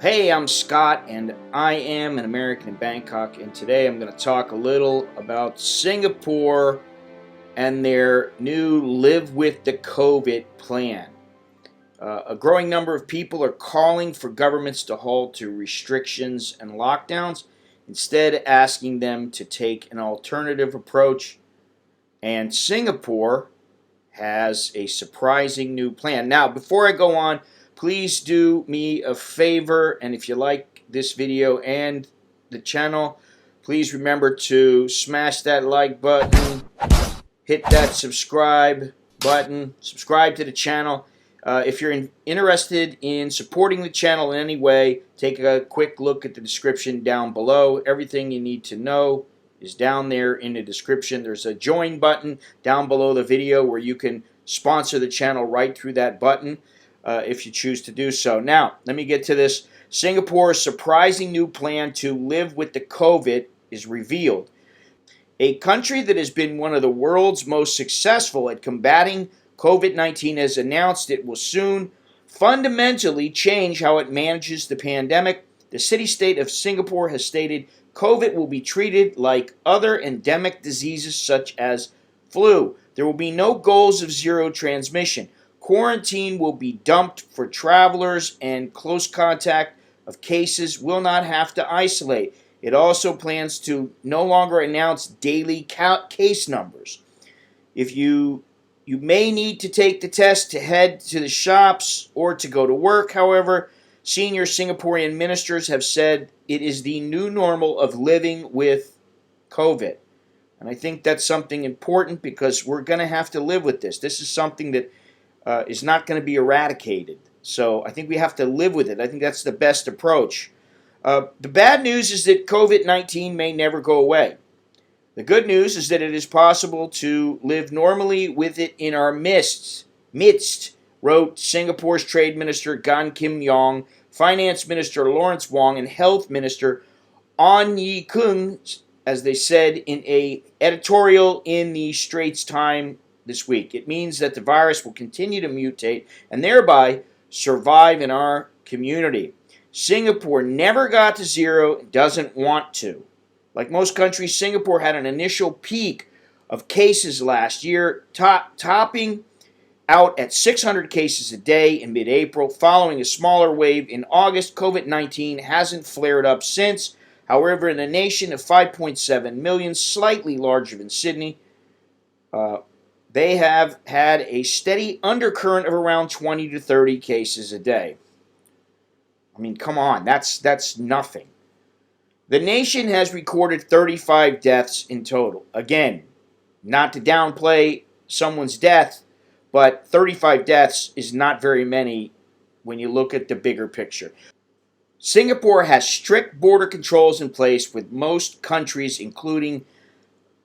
Hey, I'm Scott, and I am an American in Bangkok, and today I'm going to talk a little about Singapore and their new Live with the COVID plan. A growing number of people are calling for governments to halt to restrictions and lockdowns, instead asking them to take an alternative approach, and Singapore has a surprising new plan. Now, before I go on, please do me a favor, and if you like this video and the channel, please remember to smash that like button, hit that subscribe button, subscribe to the channel. If you're interested in supporting the channel in any way, take a quick look at the description down below. Everything you need to know is down there in the description. There's a join button down below the video where you can sponsor the channel right through that button if you choose to do so. Now, let me get to this. Singapore's surprising new plan to live with the COVID is revealed. A country that has been one of the world's most successful at combating COVID-19 has announced it will soon fundamentally change how it manages the pandemic. The city-state of Singapore has stated COVID will be treated like other endemic diseases such as flu. There will be no goals of zero transmission. Quarantine will be dumped for travelers, and close contact of cases will not have to isolate. It also plans to no longer announce daily case numbers. If you may need to take the test to head to the shops or to go to work, however, senior Singaporean ministers have said it is the new normal of living with COVID. And I think that's something important because we're going to have to live with this. This is something that is not going to be eradicated. So I think we have to live with it. I think that's the best approach. The bad news is that COVID-19 may never go away. The good news is that it is possible to live normally with it in our midst, wrote Singapore's Trade Minister Gan Kim Yong, Finance Minister Lawrence Wong, and Health Minister An Yi Kung, as they said in an editorial in the Straits Times this week. It means that the virus will continue to mutate and thereby survive in our community. Singapore never got to zero and doesn't want to. Like most countries, Singapore had an initial peak of cases last year, topping out at 600 cases a day in mid-April. Following a smaller wave in August, COVID-19 hasn't flared up since. However, in a nation of 5.7 million, slightly larger than Sydney, they have had a steady undercurrent of around 20 to 30 cases a day. I mean, come on, that's nothing. The nation has recorded 35 deaths in total. Again, not to downplay someone's death, but 35 deaths is not very many when you look at the bigger picture. Singapore has strict border controls in place with most countries, including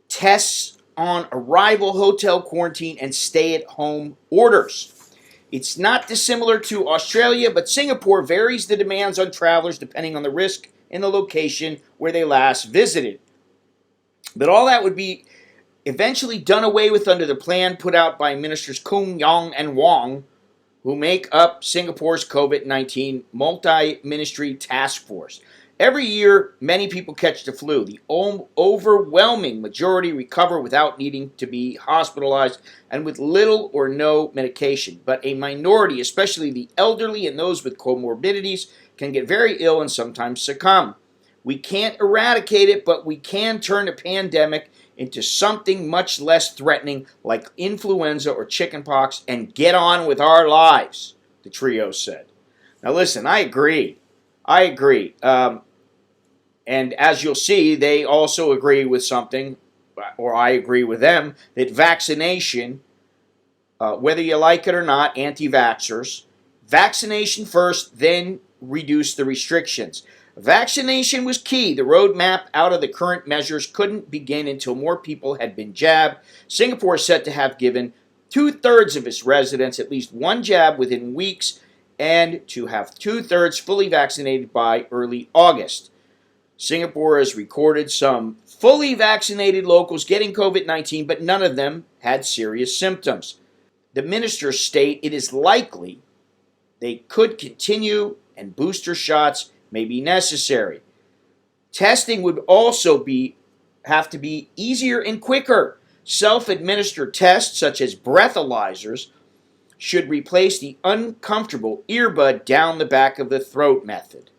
tests on arrival, hotel quarantine, and stay-at-home orders. It's not dissimilar to Australia, but Singapore varies the demands on travelers depending on the risk in the location where they last visited. But all that would be eventually done away with under the plan put out by Ministers Kung, Yong, and Wong, who make up Singapore's COVID-19 multi-ministry task force. Every year, many people catch the flu. The overwhelming majority recover without needing to be hospitalized and with little or no medication. But a minority, especially the elderly and those with comorbidities, can get very ill and sometimes succumb. We can't eradicate it, but we can turn the pandemic into something much less threatening like influenza or chickenpox and get on with our lives, the trio said. Now listen, I agree. And as you'll see, they also agree with something, or I agree with them, that vaccination, whether you like it or not, anti-vaxxers, vaccination first, then reduce the restrictions. Vaccination was key. The roadmap out of the current measures couldn't begin until more people had been jabbed. Singapore is set to have given 2/3 of its residents at least one jab within weeks and to have 2/3 fully vaccinated by early August. Singapore has recorded some fully vaccinated locals getting COVID-19, but none of them had serious symptoms. The ministers state it is likely they could continue and booster shots may be necessary. Testing would also have to be easier and quicker. Self-administered tests such as breathalyzers should replace the uncomfortable earbud down the back of the throat method.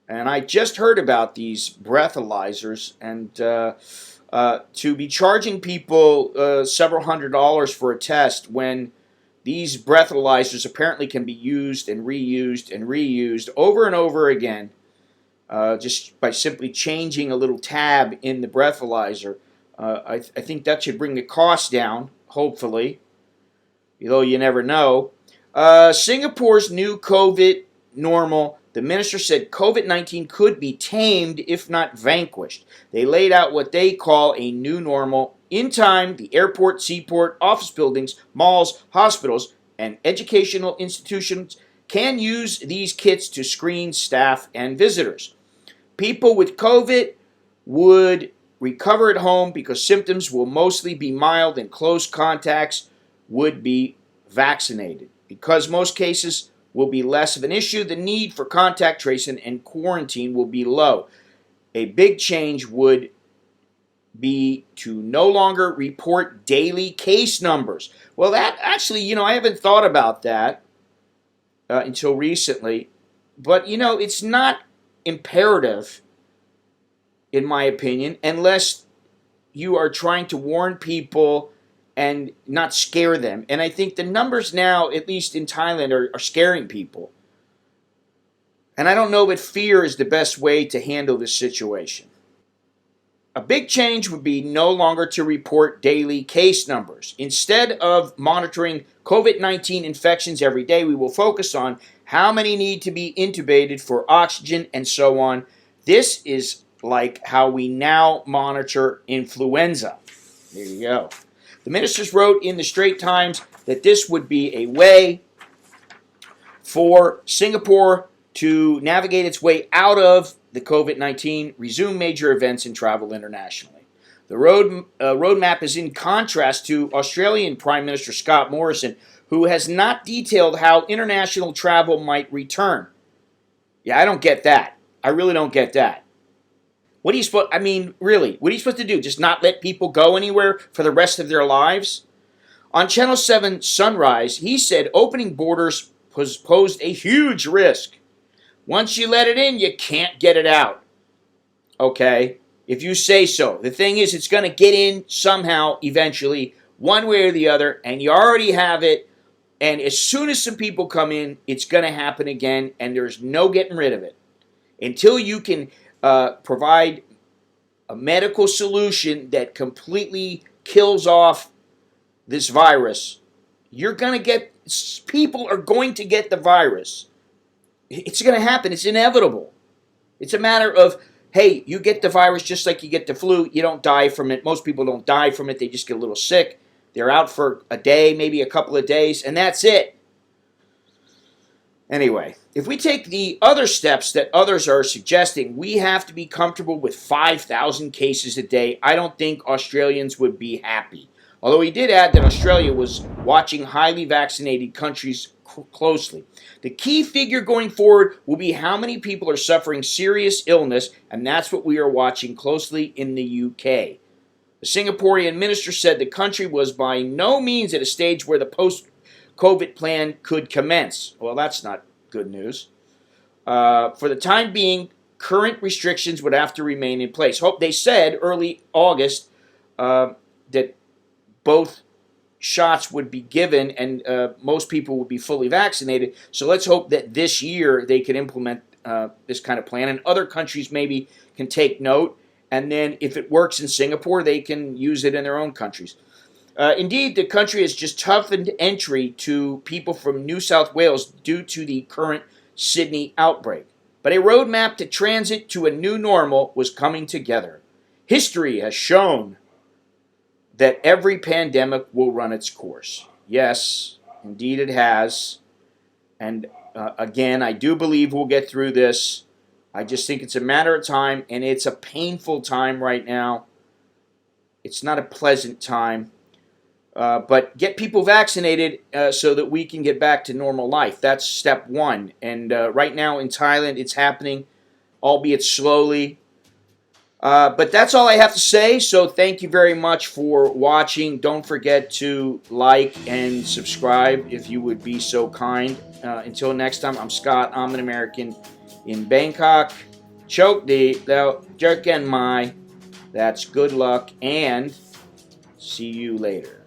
And I just heard about these breathalyzers, and to be charging people several $100s for a test when these breathalyzers apparently can be used and reused over and over again, just by simply changing a little tab in the breathalyzer. I think that should bring the cost down, hopefully, though you never know. Singapore's new COVID normal. The minister said COVID-19 could be tamed if not vanquished. They laid out what they call a new normal. In time, the airport, seaport, office buildings, malls, hospitals, and educational institutions can use these kits to screen staff and visitors. People with COVID would recover at home because symptoms will mostly be mild and close contacts would be vaccinated. Because most cases will be less of an issue, the need for contact tracing and quarantine will be low. A big change would be to no longer report daily case numbers. Well, that actually, I haven't thought about that until recently. But, it's not imperative, in my opinion, unless you are trying to warn people and not scare them. And I think the numbers now, at least in Thailand, are scaring people. And I don't know if fear is the best way to handle this situation. A big change would be no longer to report daily case numbers. Instead of monitoring COVID-19 infections every day, we will focus on how many need to be intubated for oxygen and so on. This is like how we now monitor influenza. There you go. The ministers wrote in the Straits Times that this would be a way for Singapore to navigate its way out of the COVID-19, resume major events, and travel internationally. The roadmap is in contrast to Australian Prime Minister Scott Morrison, who has not detailed how international travel might return. Yeah, I don't get that. I really don't get that. What are you supposed? I mean, really, what are you supposed to do? Just not let people go anywhere for the rest of their lives? On Channel 7 Sunrise, he said opening borders posed a huge risk. Once you let it in, you can't get it out. Okay, if you say so. The thing is, it's going to get in somehow, eventually, one way or the other, and you already have it. And as soon as some people come in, it's going to happen again, and there's no getting rid of it. Until you can provide a medical solution that completely kills off this virus, people are going to get the virus. It's going to happen. It's inevitable. It's a matter of, hey, you get the virus just like you get the flu. You don't die from it. Most people don't die from it. They just get a little sick. They're out for a day, maybe a couple of days, and that's it. Anyway, if we take the other steps that others are suggesting, we have to be comfortable with 5,000 cases a day. I don't think Australians would be happy. Although he did add that Australia was watching highly vaccinated countries closely. The key figure going forward will be how many people are suffering serious illness, and that's what we are watching closely in the UK. The Singaporean minister said the country was by no means at a stage where the post-COVID plan could commence. Well, that's not good news. For the time being, current restrictions would have to remain in place. They said early August that both shots would be given and most people would be fully vaccinated. So let's hope that this year they can implement this kind of plan, and other countries maybe can take note. And then if it works in Singapore, they can use it in their own countries. Indeed, the country has just toughened entry to people from New South Wales due to the current Sydney outbreak. But a roadmap to transit to a new normal was coming together. History has shown that every pandemic will run its course. Yes, indeed it has. And again, I do believe we'll get through this. I just think it's a matter of time, and it's a painful time right now. It's not a pleasant time. But get people vaccinated so that we can get back to normal life. That's step one. And right now in Thailand, it's happening, albeit slowly. But that's all I have to say. So thank you very much for watching. Don't forget to like and subscribe if you would be so kind. Until next time, I'm Scott. I'm an American in Bangkok. Choke the jerk and my. That's good luck and see you later.